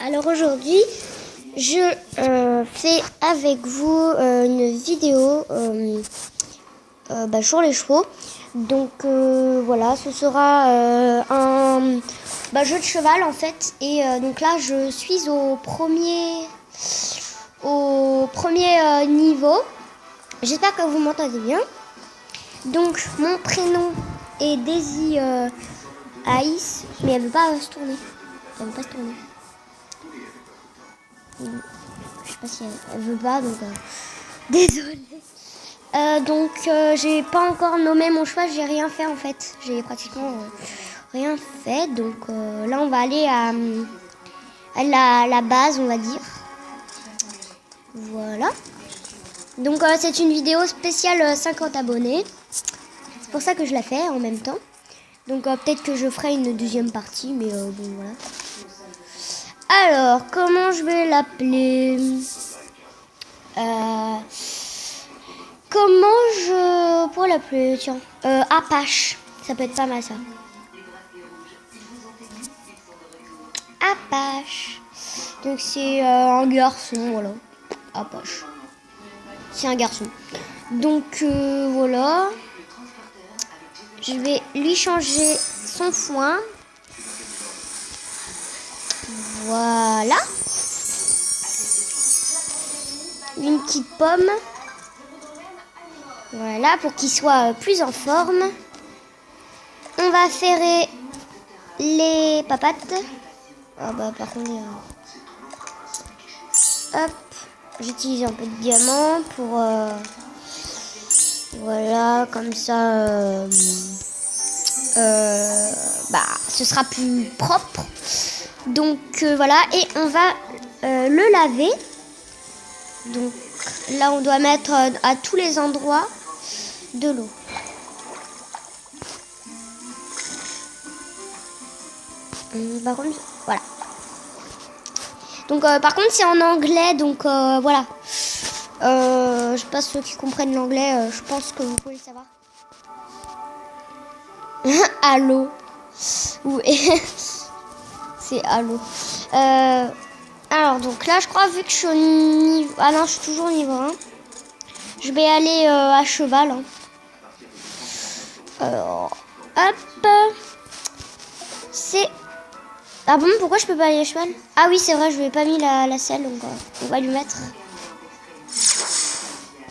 Alors aujourd'hui, je fais avec vous une vidéo sur les chevaux. Donc voilà, ce sera un jeu de cheval en fait. Et donc là, je suis au premier niveau. J'espère que vous m'entendez bien. Donc mon prénom est Daisy Ice, mais elle veut pas se tourner. Elle veut pas se tourner. Je sais pas si elle veut pas, donc désolée. J'ai pas encore nommé mon cheval, j'ai rien fait en fait. J'ai pratiquement rien fait. Donc là on va aller à la base, on va dire. Voilà. Donc c'est une vidéo spéciale 50 abonnés. C'est pour ça que je la fais en même temps. Donc peut-être que je ferai une deuxième partie, mais bon voilà. Alors, comment je vais l'appeler Comment je pourrais l'appeler? Tiens, Apache. Ça peut être pas mal ça. Apache. Donc c'est un garçon, voilà. Apache. C'est un garçon. Donc voilà. Je vais lui changer son foin. Voilà. Une petite pomme. Voilà, pour qu'il soit plus en forme. On va ferrer les papates. Ah bah par contre, hop, j'utilise un peu de diamant pour voilà, comme ça ce sera plus propre. Donc voilà, et on va le laver. Donc là on doit mettre à tous les endroits de l'eau. Par contre, voilà. Donc par contre c'est en anglais, donc voilà. Je sais pas ceux qui comprennent l'anglais, je pense que vous pouvez le savoir. Allô. Oui. C'est allô. Alors donc là je crois, vu que je suis au niveau... Ah non, je suis toujours au niveau 1. Je vais aller à cheval. Hein. Alors, hop. C'est... Ah bon, pourquoi je peux pas aller à cheval? Ah oui, c'est vrai, je lui ai pas mis la selle, donc on va lui mettre.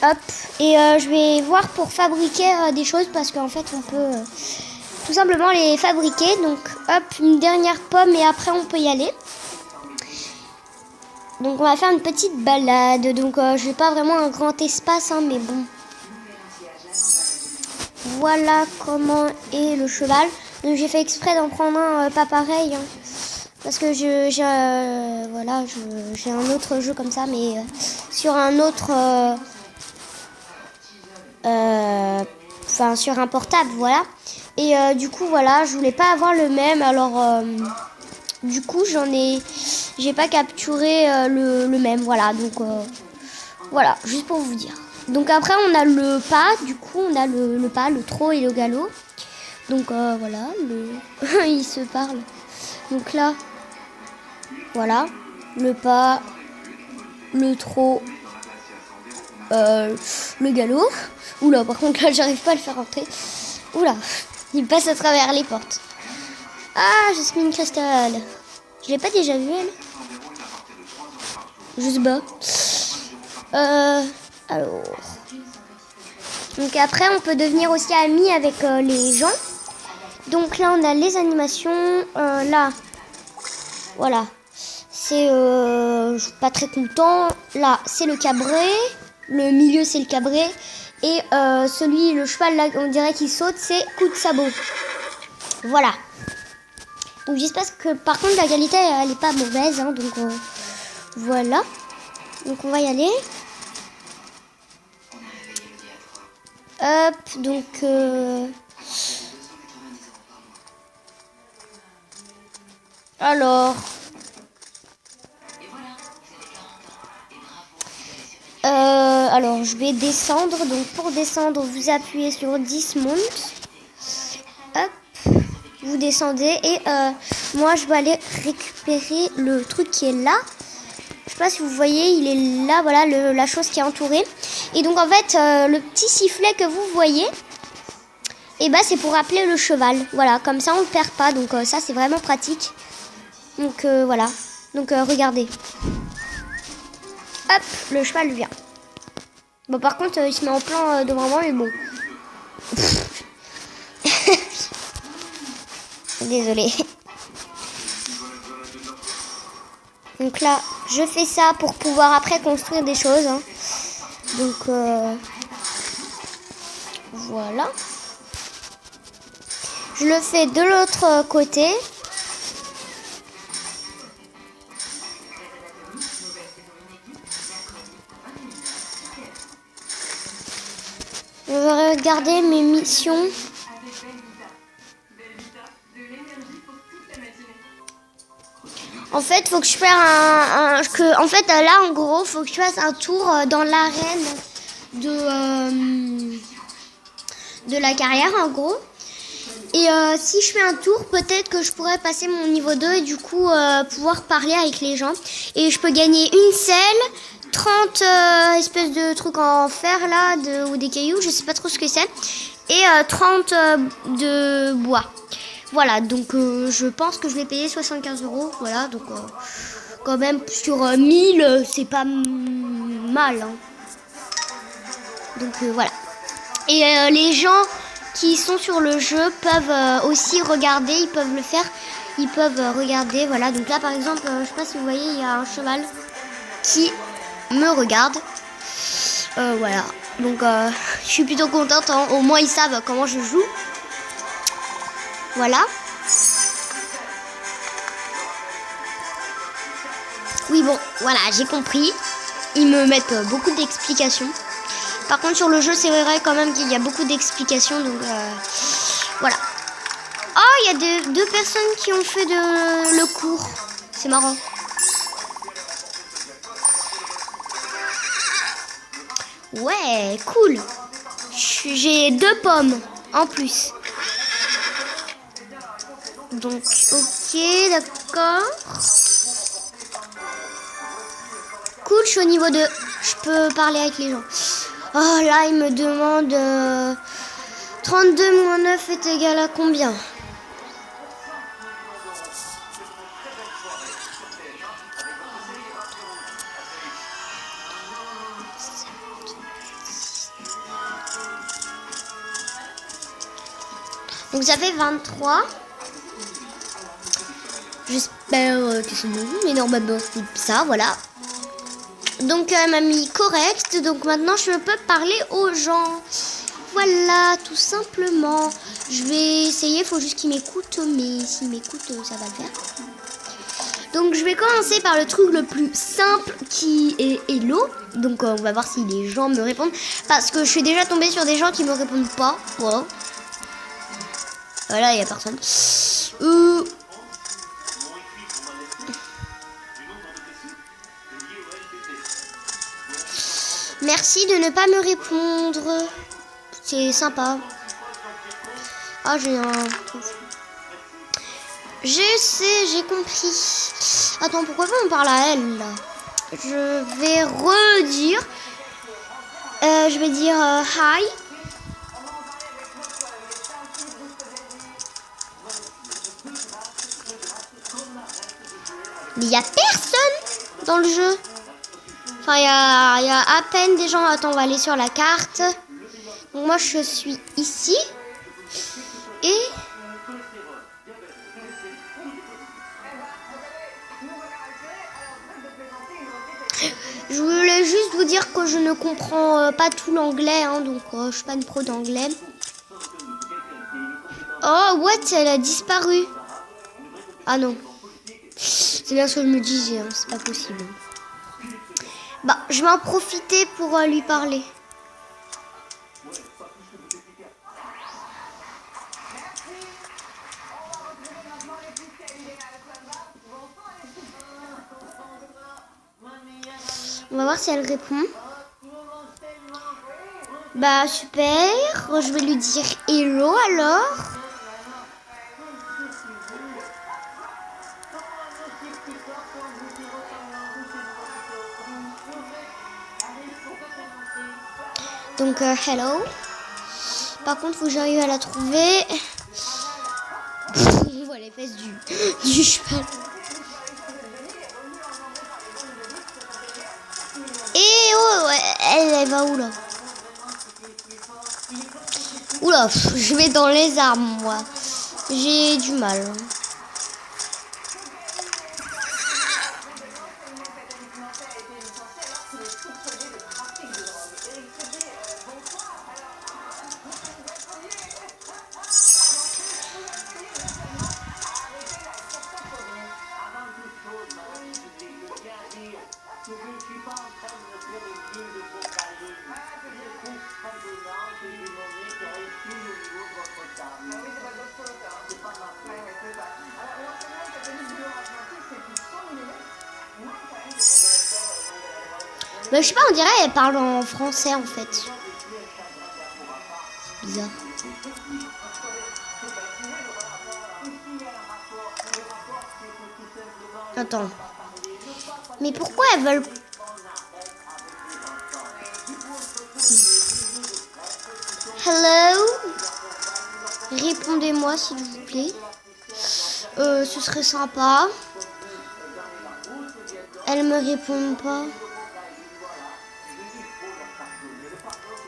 Hop. Et je vais voir pour fabriquer des choses, parce qu'en fait on peut tout simplement les fabriquer. Donc hop, une dernière pomme et après on peut y aller. Donc on va faire une petite balade. Donc je n'ai pas vraiment un grand espace, hein, mais bon. Voilà comment est le cheval. Donc j'ai fait exprès d'en prendre un pas pareil, hein, parce que j'ai un autre jeu comme ça, mais sur un autre, sur un portable, voilà. Et du coup voilà, je voulais pas avoir le même, alors du coup j'ai pas capturé le même, voilà. Donc voilà, juste pour vous dire. Donc après on a le pas, du coup on a le pas, le trot et le galop. Donc voilà, ils se parlent. Donc là, voilà, le pas, le trot, le galop. Oula, par contre là j'arrive pas à le faire rentrer. Oula, il passe à travers les portes. Ah, Jasmine Cristal. Je l'ai pas déjà vue, elle? Je sais pas. Alors. Donc après, on peut devenir aussi amis avec les gens. Donc là, on a les animations. Là, voilà. C'est pas très content. Là, c'est le cabré. Le milieu, c'est le cabré. Et le cheval, là, on dirait qu'il saute, c'est coup de sabot. Voilà. Donc j'espère que, par contre, la qualité, elle est pas mauvaise. Hein, donc voilà. Donc on va y aller. Hop, donc alors je vais descendre. Donc pour descendre, vous appuyez sur Dismount. Hop, vous descendez et moi je vais aller récupérer le truc qui est là. Je sais pas si vous voyez, il est là, voilà la chose qui est entourée. Et donc en fait le petit sifflet que vous voyez, et bah c'est pour appeler le cheval. Voilà, comme ça on le perd pas, donc ça c'est vraiment pratique. Donc voilà, donc regardez. Hop, le cheval vient. Bon par contre il se met en plan devant moi, mais bon. Désolée. Donc là, je fais ça pour pouvoir après construire des choses. Hein. Donc voilà. Je le fais de l'autre côté. Je vais regarder mes missions. En fait, faut que je fasse en fait, là, en gros, faut que je fasse un tour dans l'arène de la carrière, en gros. Et si je fais un tour, peut-être que je pourrais passer mon niveau 2 et du coup pouvoir parler avec les gens. Et je peux gagner une selle, 30 espèces de trucs en fer là, ou des cailloux, je sais pas trop ce que c'est. Et 30 de bois. Voilà, donc je pense que je vais payer 75 €. Voilà, donc quand même sur 1000, c'est pas mal. Hein. Donc voilà. Et les gens qui sont sur le jeu peuvent aussi regarder, ils peuvent le faire. Ils peuvent regarder, voilà. Donc là, par exemple, je sais pas si vous voyez, il y a un cheval qui me regarde. Voilà. Donc je suis plutôt contente. Hein. Au moins, ils savent comment je joue. Voilà. Oui, bon, voilà, j'ai compris. Ils me mettent beaucoup d'explications. Par contre, sur le jeu, c'est vrai quand même qu'il y a beaucoup d'explications. Donc, voilà. Oh, il y a deux personnes qui ont fait le cours. C'est marrant. Ouais, cool. J'ai 2 pommes en plus. Donc, ok, d'accord. Cool, je suis au niveau 2. Je peux parler avec les gens. Oh, là, il me demande 32 moins 9 est égal à combien? Donc, ça fait 23. J'espère que c'est bon, mais normalement c'est ça, voilà. Donc elle m'a mis correct, donc maintenant je peux parler aux gens. Voilà, tout simplement. Je vais essayer, il faut juste qu'ils m'écoutent, mais s'ils m'écoutent, ça va le faire. Donc je vais commencer par le truc le plus simple qui est Hello. Donc on va voir si les gens me répondent. Parce que je suis déjà tombée sur des gens qui me répondent pas. Voilà. Voilà, il n'y a personne. Merci de ne pas me répondre. C'est sympa. Ah, j'ai un... Je sais, j'ai compris. Attends, pourquoi pas on parle à elle, là? Je vais redire. Je vais dire hi. Mais il n'y a personne dans le jeu. Enfin, il y a à peine des gens. Attends, on va aller sur la carte. Donc, moi, je suis ici. Et... je voulais juste vous dire que je ne comprends pas tout l'anglais. Hein, donc, je suis pas une pro d'anglais. Oh, what? Elle a disparu. Ah non. C'est bien ce que je me disais. Hein, c'est pas possible. Bah, je vais en profiter pour lui parler. On va voir si elle répond. Bah super, je vais lui dire hello alors. Donc, hello. Par contre, faut que j'arrive à la trouver. On voit les fesses du cheval. Et oh, elle va où là? Oula, je vais dans les arbres, moi. J'ai du mal. Mais je sais pas, on dirait elle parle en français en fait. C'est bizarre. Attends. Mais pourquoi elles veulent... Hello? Répondez-moi s'il vous plaît. Ce serait sympa. Elles me répondent pas.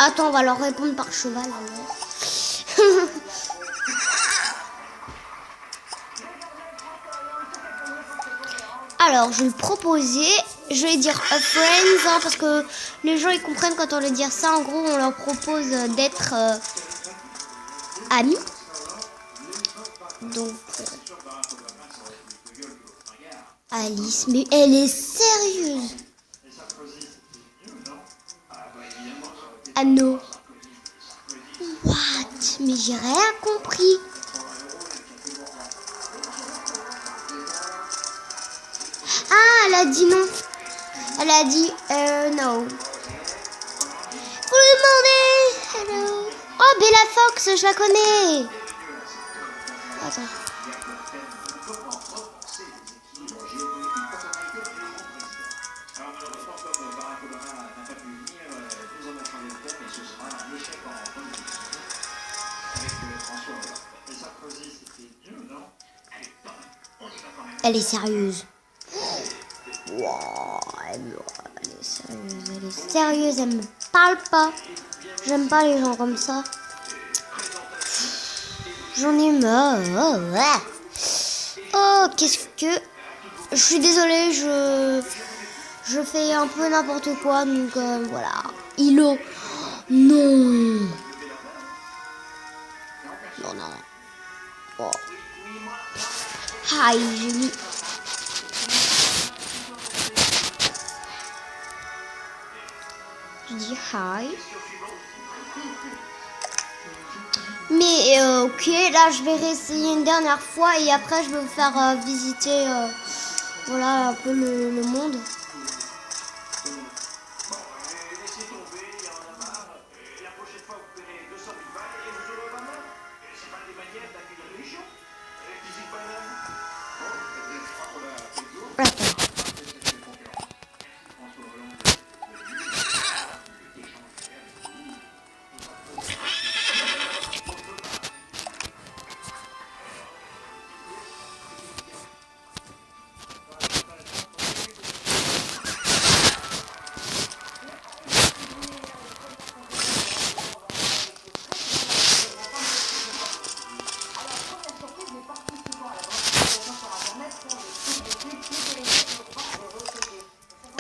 Attends, on va leur répondre par cheval. Alors, je vais proposer, je vais dire a friends, hein, parce que les gens ils comprennent quand on leur dit ça. En gros, on leur propose d'être amis. Donc, Alice, mais elle est sérieuse. Ah non. What? Mais j'ai rien compris. Ah, elle a dit non. Elle a dit no. Vous lui demandez. Hello. Oh, Bella Fox, je la connais. Attends. Elle est sérieuse. Wow, elle est sérieuse, elle est sérieuse, elle me parle pas. J'aime pas les gens comme ça. J'en ai marre. Oh, qu'est-ce que... Je suis désolée, je fais un peu n'importe quoi, donc voilà. Ilo. Non. Non, non. Oh. Hi, j'ai mis... Je dis hi. Mais ok, là je vais réessayer une dernière fois et après je vais vous faire visiter voilà un peu le monde.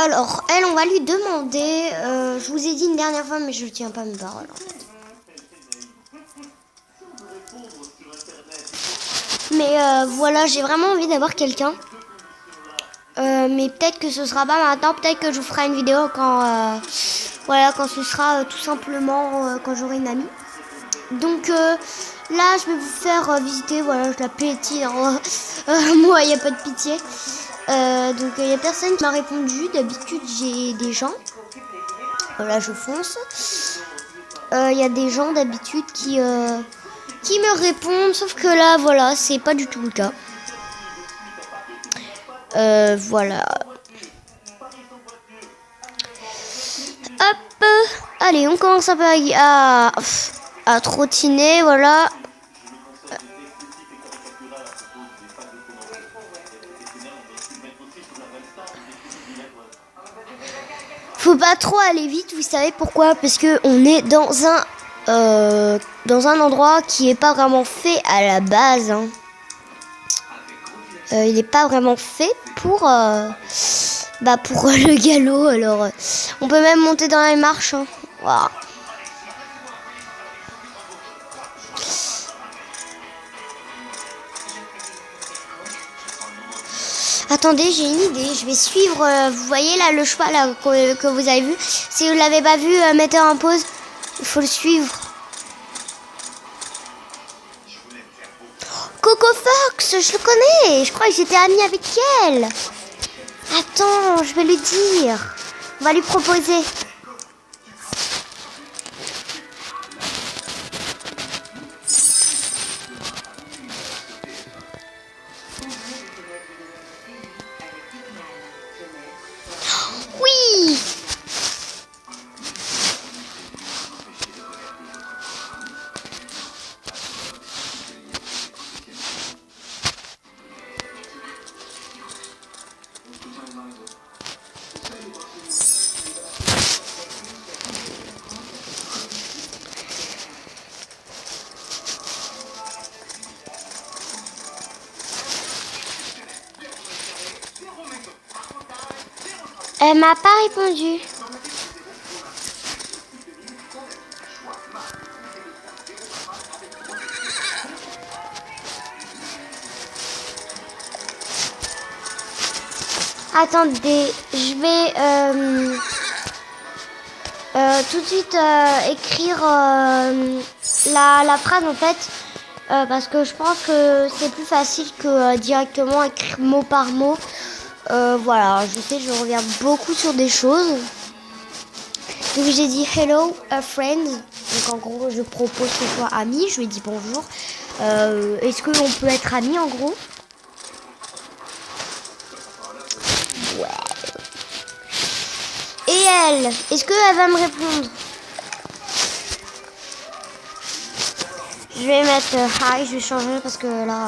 Alors, elle, on va lui demander... je vous ai dit une dernière fois, mais je ne tiens pas mes paroles, en fait. Mais voilà, j'ai vraiment envie d'avoir quelqu'un. Mais peut-être que ce sera pas maintenant. Peut-être que je vous ferai une vidéo quand... voilà, quand ce sera tout simplement... quand j'aurai une amie. Donc là, je vais vous faire visiter. Voilà, je la pétille. Moi, il n'y a pas de pitié. Donc il n'y a personne qui m'a répondu. D'habitude j'ai des gens. Voilà, je fonce. Il y a des gens d'habitude qui me répondent. Sauf que là, voilà, c'est pas du tout le cas. Voilà. Hop. allez, on commence un peu à trottiner, voilà. Faut pas trop aller vite, vous savez pourquoi? Parce que on est dans un endroit qui est pas vraiment fait à la base. Hein. Il n'est pas vraiment fait pour le galop. Alors, on peut même monter dans les marches. Hein. Wow. Attendez, j'ai une idée. Je vais suivre. Vous voyez là le cheval là, que vous avez vu. Si vous l'avez pas vu, mettez en pause. Il faut le suivre. Coco Fox, je le connais. Je crois que j'étais amie avec elle. Attends, je vais lui dire. On va lui proposer. Oui. Elle m'a pas répondu. Attendez, je vais tout de suite écrire la phrase en fait. Parce que je pense que c'est plus facile que directement écrire mot par mot. Voilà, je sais, je reviens beaucoup sur des choses. Donc j'ai dit hello a friend. Donc en gros, je propose qu'on soit amis. Je lui ai dit bonjour. Est-ce qu'on peut être amis en gros? Ouais. Et elle, est-ce qu'elle va me répondre? Je vais mettre hi, je vais changer parce que là...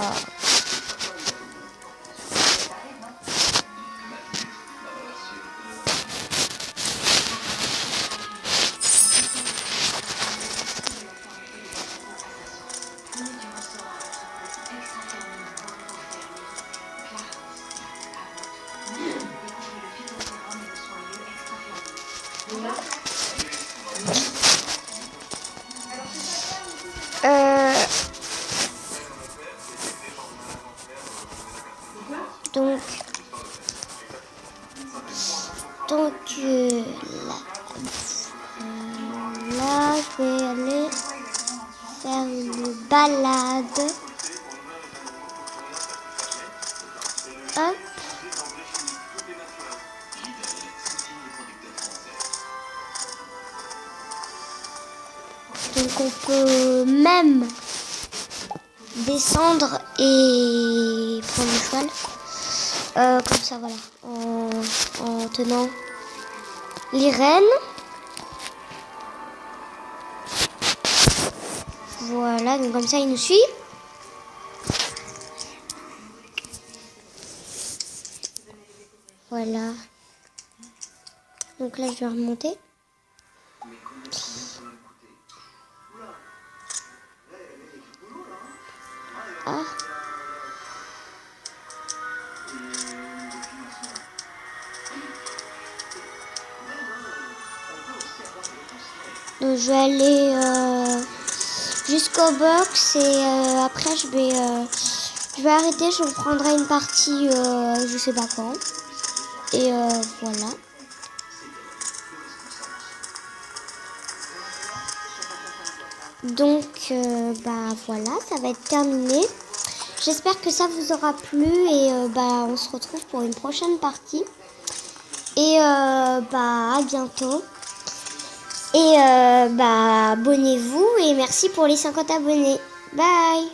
Donc là, je vais aller faire une balade. Hop. Donc on peut même descendre et prendre le cheval. Comme ça, voilà. En tenant les rênes. Voilà, donc comme ça, il nous suit. Voilà. Donc là, je vais remonter. Ah. Donc je vais aller jusqu'au box et après je vais arrêter, je reprendrai une partie je sais pas quand. Et voilà. Donc voilà, ça va être terminé. J'espère que ça vous aura plu et on se retrouve pour une prochaine partie. Et à bientôt. Et abonnez-vous et merci pour les 50 abonnés. Bye.